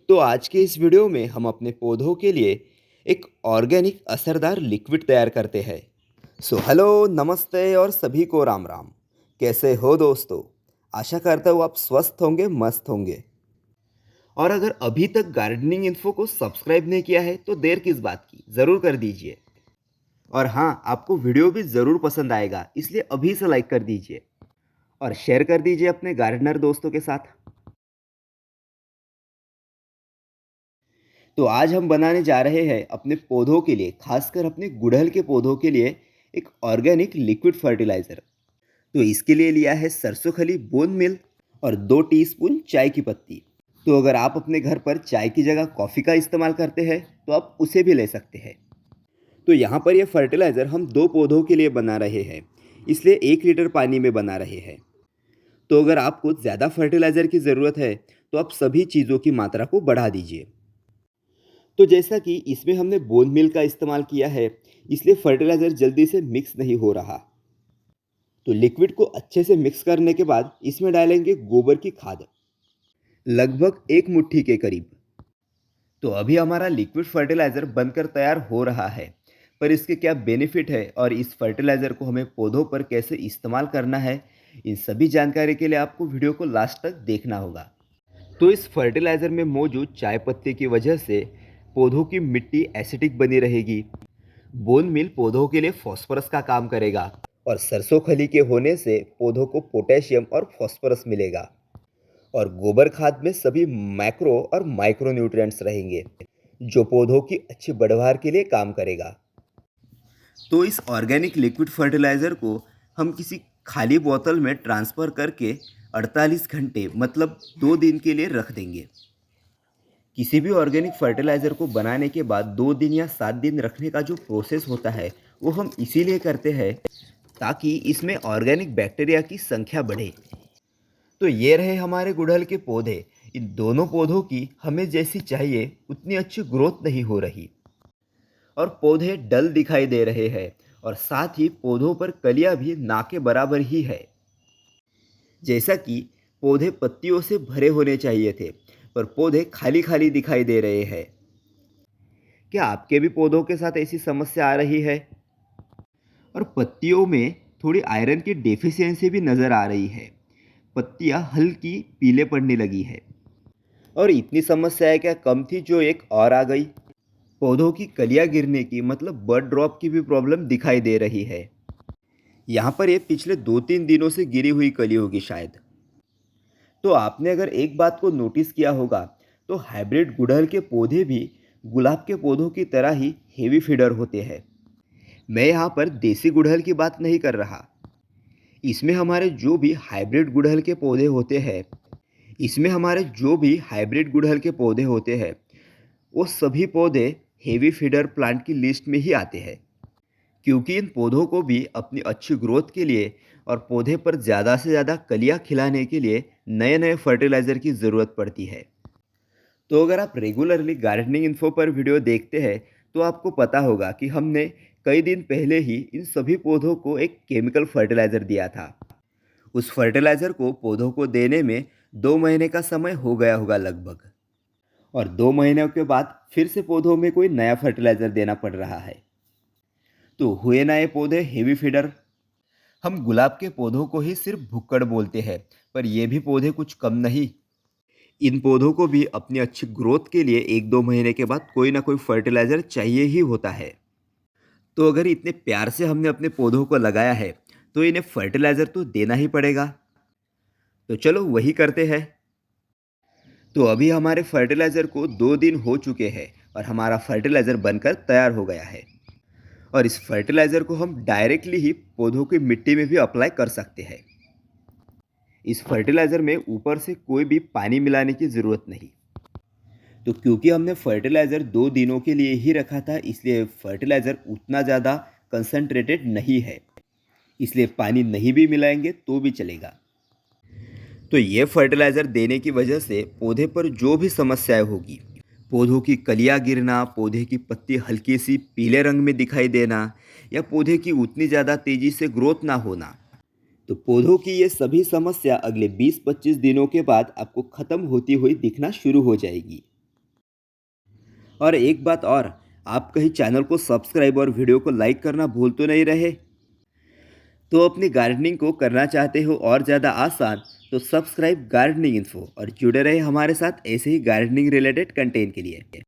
तो आज के इस वीडियो में हम अपने पौधों के लिए एक ऑर्गेनिक असरदार लिक्विड तैयार करते हैं। हेलो, नमस्ते और सभी को राम राम। कैसे हो दोस्तों? आशा करता हूँ आप स्वस्थ होंगे, मस्त होंगे। और अगर अभी तक गार्डनिंग इन्फो को सब्सक्राइब नहीं किया है तो देर किस बात की, ज़रूर कर दीजिए। और हाँ, आपको वीडियो भी ज़रूर पसंद आएगा, इसलिए अभी से लाइक कर दीजिए और शेयर कर दीजिए अपने गार्डनर दोस्तों के साथ। तो आज हम बनाने जा रहे हैं अपने पौधों के लिए, खासकर अपने गुड़हल के पौधों के लिए एक ऑर्गेनिक लिक्विड फर्टिलाइज़र। तो इसके लिए लिया है सरसों खली, बोन मिल और 2 टीस्पून चाय की पत्ती। तो अगर आप अपने घर पर चाय की जगह कॉफ़ी का इस्तेमाल करते हैं तो आप उसे भी ले सकते हैं। तो यहाँ पर ये फर्टिलाइज़र हम 2 पौधों के लिए बना रहे हैं, इसलिए 1 लीटर पानी में बना रहे हैं। तो अगर आपको ज़्यादा फर्टिलाइज़र की ज़रूरत है तो आप सभी चीज़ों की मात्रा को बढ़ा दीजिए। तो जैसा कि इसमें हमने बोन मील का इस्तेमाल किया है, इसलिए फर्टिलाइज़र जल्दी से मिक्स नहीं हो रहा। तो लिक्विड को अच्छे से मिक्स करने के बाद इसमें डालेंगे गोबर की खाद, लगभग 1 मुट्ठी के करीब। तो अभी हमारा लिक्विड फर्टिलाइज़र बनकर तैयार हो रहा है, पर इसके क्या बेनिफिट है और इस फर्टिलाइज़र को हमें पौधों पर कैसे इस्तेमाल करना है, इन सभी जानकारी के लिए आपको वीडियो को लास्ट तक देखना होगा। तो इस फर्टिलाइज़र में मौजूद चाय पत्ती की वजह से पौधों की मिट्टी एसिडिक बनी रहेगी। बोन मील पौधों के लिए फॉस्फोरस का काम करेगा और सरसों खली के होने से पौधों को पोटेशियम और फॉस्फोरस मिलेगा। और गोबर खाद में सभी मैक्रो और माइक्रो न्यूट्रिएंट्स रहेंगे, जो पौधों की अच्छी बढ़वार के लिए काम करेगा। तो इस ऑर्गेनिक लिक्विड फर्टिलाइज़र को हम किसी खाली बोतल में ट्रांसफ़र करके 48 घंटे मतलब 2 दिन के लिए रख देंगे। किसी भी ऑर्गेनिक फर्टिलाइज़र को बनाने के बाद 2 दिन या 7 दिन रखने का जो प्रोसेस होता है वो हम इसीलिए करते हैं ताकि इसमें ऑर्गेनिक बैक्टीरिया की संख्या बढ़े। तो ये रहे हमारे गुड़हल के पौधे। इन दोनों पौधों की हमें जैसी चाहिए उतनी अच्छी ग्रोथ नहीं हो रही और पौधे डल दिखाई दे रहे हैं और साथ ही पौधों पर कलियां भी ना के बराबर ही है। जैसा कि पौधे पत्तियों से भरे होने चाहिए थे, पर पौधे खाली खाली दिखाई दे रहे हैं। क्या आपके भी पौधों के साथ ऐसी समस्या आ रही है? और पत्तियों में थोड़ी आयरन की डेफिशिएंसी भी नज़र आ रही है। पत्तियां हल्की पीले पड़ने लगी है। और इतनी समस्याएं क्या कम थी जो एक और आ गई। पौधों की कलियां गिरने की मतलब बर्ड ड्रॉप की भी प्रॉब्लम दिखाई दे रही है। यहाँ पर ये पिछले 2-3 दिनों से गिरी हुई कली होगी शायद। तो आपने अगर एक बात को नोटिस किया होगा तो हाइब्रिड गुड़हल के पौधे भी गुलाब के पौधों की तरह ही हेवी फीडर होते हैं। मैं यहाँ पर देसी गुड़हल की बात नहीं कर रहा। इसमें हमारे जो भी हाइब्रिड गुड़हल के पौधे होते हैं इसमें हमारे जो भी हाइब्रिड गुड़हल के पौधे होते हैं वो सभी पौधे हेवी फीडर प्लांट की लिस्ट में ही आते हैं, क्योंकि इन पौधों को भी अपनी अच्छी ग्रोथ के लिए और पौधे पर ज़्यादा से ज़्यादा कलियाँ खिलाने के लिए नए नए फर्टिलाइज़र की ज़रूरत पड़ती है। तो अगर आप रेगुलरली गार्डनिंग इन्फो पर वीडियो देखते हैं तो आपको पता होगा कि हमने कई दिन पहले ही इन सभी पौधों को एक केमिकल फर्टिलाइज़र दिया था। उस फर्टिलाइज़र को पौधों को देने में 2 महीने का समय हो गया होगा लगभग, और 2 महीनों के बाद फिर से पौधों में कोई नया फर्टिलाइज़र देना पड़ रहा है। तो हुए नए पौधे हेवी फीडर। हम गुलाब के पौधों को ही सिर्फ भुक्कड़ बोलते हैं, पर ये भी पौधे कुछ कम नहीं। इन पौधों को भी अपनी अच्छी ग्रोथ के लिए 1-2 महीने के बाद कोई ना कोई फर्टिलाइज़र चाहिए ही होता है। तो अगर इतने प्यार से हमने अपने पौधों को लगाया है तो इन्हें फर्टिलाइज़र तो देना ही पड़ेगा। तो चलो वही करते हैं। तो अभी हमारे फर्टिलाइज़र को 2 दिन हो चुके हैं और हमारा फर्टिलाइज़र बनकर तैयार हो गया है। और इस फर्टिलाइज़र को हम डायरेक्टली ही पौधों की मिट्टी में भी अप्लाई कर सकते हैं। इस फर्टिलाइज़र में ऊपर से कोई भी पानी मिलाने की ज़रूरत नहीं। तो क्योंकि हमने फर्टिलाइज़र 2 दिनों के लिए ही रखा था, इसलिए फर्टिलाइज़र उतना ज़्यादा कंसंट्रेटेड नहीं है, इसलिए पानी नहीं भी मिलाएंगे तो भी चलेगा। तो ये फर्टिलाइज़र देने की वजह से पौधे पर जो भी समस्याएं होगी, पौधों की कलियां गिरना, पौधे की पत्ती हल्की सी पीले रंग में दिखाई देना या पौधे की उतनी ज़्यादा तेज़ी से ग्रोथ ना होना, तो पौधों की ये सभी समस्या अगले 20-25 दिनों के बाद आपको ख़त्म होती हुई दिखना शुरू हो जाएगी। और एक बात और, आप कहीं चैनल को सब्सक्राइब और वीडियो को लाइक करना भूल तो नहीं रहे? तो अपनी गार्डनिंग को करना चाहते हो और ज़्यादा आसान, तो सब्सक्राइब गार्डनिंग इन्फो और जुड़े रहे हमारे साथ ऐसे ही गार्डनिंग रिलेटेड कंटेंट के लिए।